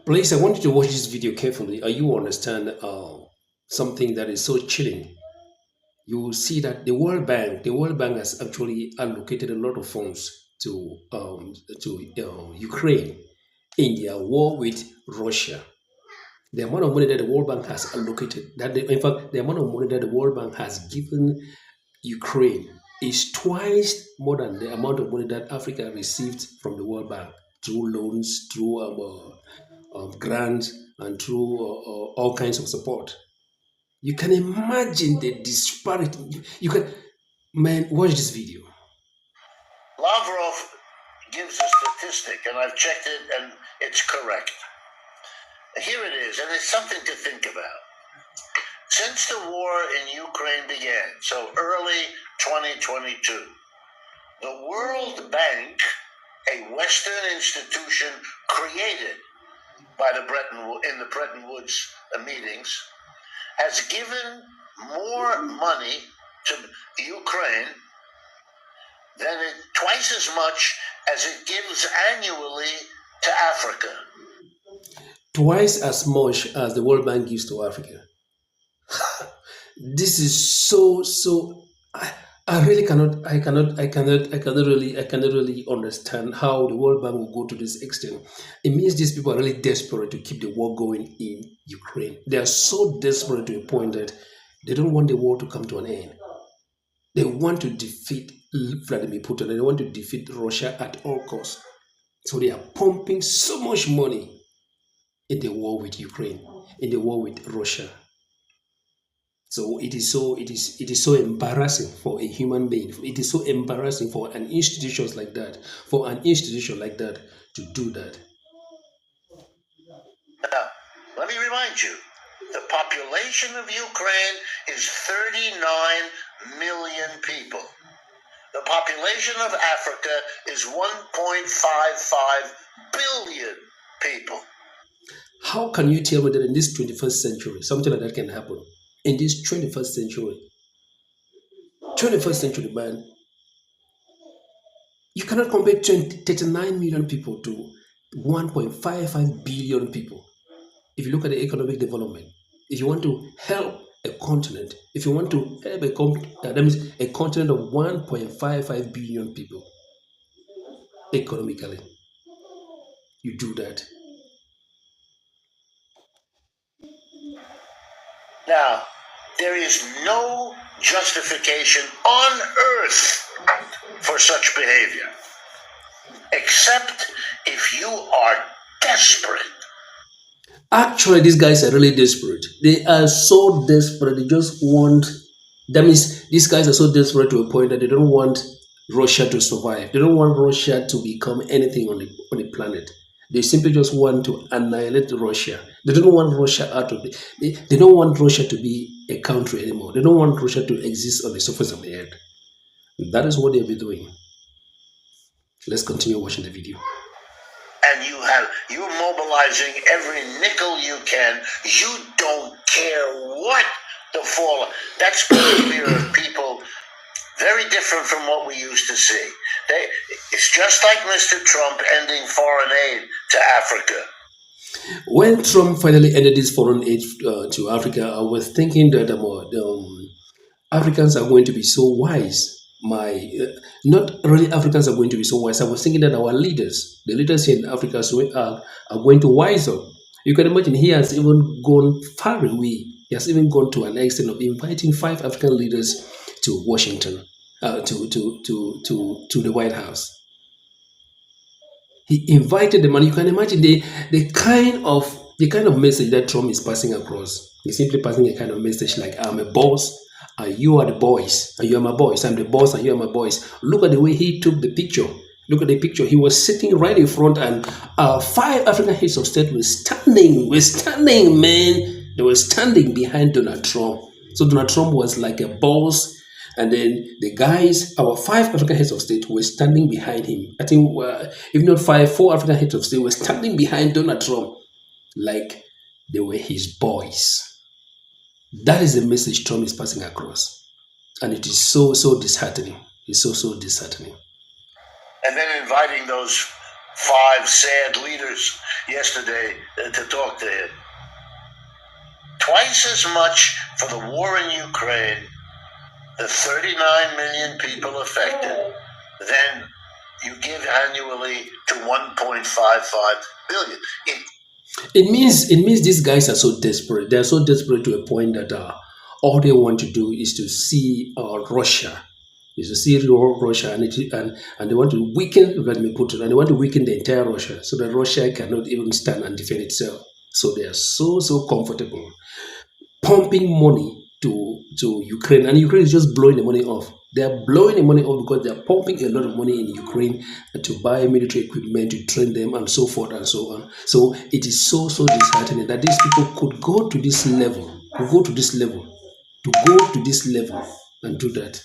Please, I want you to watch this video carefully. You understand something that is so chilling. You will see that the World Bank has actually allocated a lot of funds to Ukraine in their war with Russia. The amount of money that the World Bank has allocated, in fact, the amount of money that the World Bank has given Ukraine is twice more than the amount of money that Africa received from the World Bank through loans, through grants, and through all kinds of support. You can imagine the disparity. You can, man, watch this video. Lavrov gives a statistic, and I've checked it, and it's correct. Here it is, and it's something to think about. Since the war in Ukraine began, so early 2022, the World Bank, a Western institution created by the Bretton Woods meetings, has given more money to Ukraine than twice as much as it gives annually to Africa. Twice as much as the World Bank gives to Africa. This is so. I really I cannot really understand how the World Bank will go to this extent. It means these people are really desperate to keep the war going in Ukraine. They are so desperate to a point that they don't want the war to come to an end. They want to defeat Vladimir Putin. They want to defeat Russia at all costs. So they are pumping so much money in the war with Ukraine, in the war with Russia. So it is so embarrassing for a human being. It is so embarrassing for an institution like that, to do that. Now, let me remind you, the population of Ukraine is 39 million people. The population of Africa is 1.55 billion people. How can you tell me that in this 21st century, something like that can happen? In this 21st century, man, you cannot compare 39 million people to 1.55 billion people. If you look at the economic development, if you want to help a continent, if you want to help that means a continent of 1.55 billion people economically, you do that. Now, there is no justification on earth for such behavior, except if you are desperate. Actually, these guys are really desperate. They are so desperate. They just want. That means these guys are so desperate to a point that they don't want Russia to survive. They don't want Russia to become anything on the planet. They simply just want to annihilate Russia. They don't want Russia out of it. They don't want Russia to be a country anymore. They don't want Russia to exist on the surface of the earth. That is what they'll be doing. Let's continue watching the video. And you're mobilizing every nickel you can. You don't care what the fallout. That's behavior of people very different from what we used to see. It's just like Mr. Trump ending foreign aid to Africa. When Trump finally ended his foreign aid to Africa, I was thinking that Africans are going to be so wise. Not really Africans are going to be so wise. I was thinking that our leaders, the leaders here in Africa, are going to wise up. You can imagine he has even gone far away. He has even gone to an extent of inviting 5 African leaders to Washington, to the White House. He invited them, and you can imagine the kind of message that Trump is passing across. He's simply passing a kind of message like, "I'm a boss, and you are the boys, and you are my boys. I'm the boss, and you are my boys." Look at the way he took the picture. Look at the picture. He was sitting right in front, and 5 African heads of state were standing, man. They were standing behind Donald Trump. So Donald Trump was like a boss, and then the guys, our 5 African heads of state, were standing behind him. I think, if not 4 African heads of state were standing behind Donald Trump like they were his boys. That is the message Trump is passing across. And it is so disheartening. It's so disheartening. And then inviting those 5 sad leaders yesterday to talk to him. Twice as much for the war in Ukraine, the 39 million people affected, than you give annually to 1.55 billion. It means these guys are so desperate. They are so desperate to a point that all they want to do is to see Russia, is to see Russia, and they want to weaken. Let me put it, and they want to weaken the entire Russia so that Russia cannot even stand and defend itself. So they are so comfortable pumping money to Ukraine, and Ukraine is just blowing the money off. They are blowing the money off because they are pumping a lot of money in Ukraine to buy military equipment, to train them, and so forth and so on. So it is so disheartening that these people could go to this level, to go to this level and do that.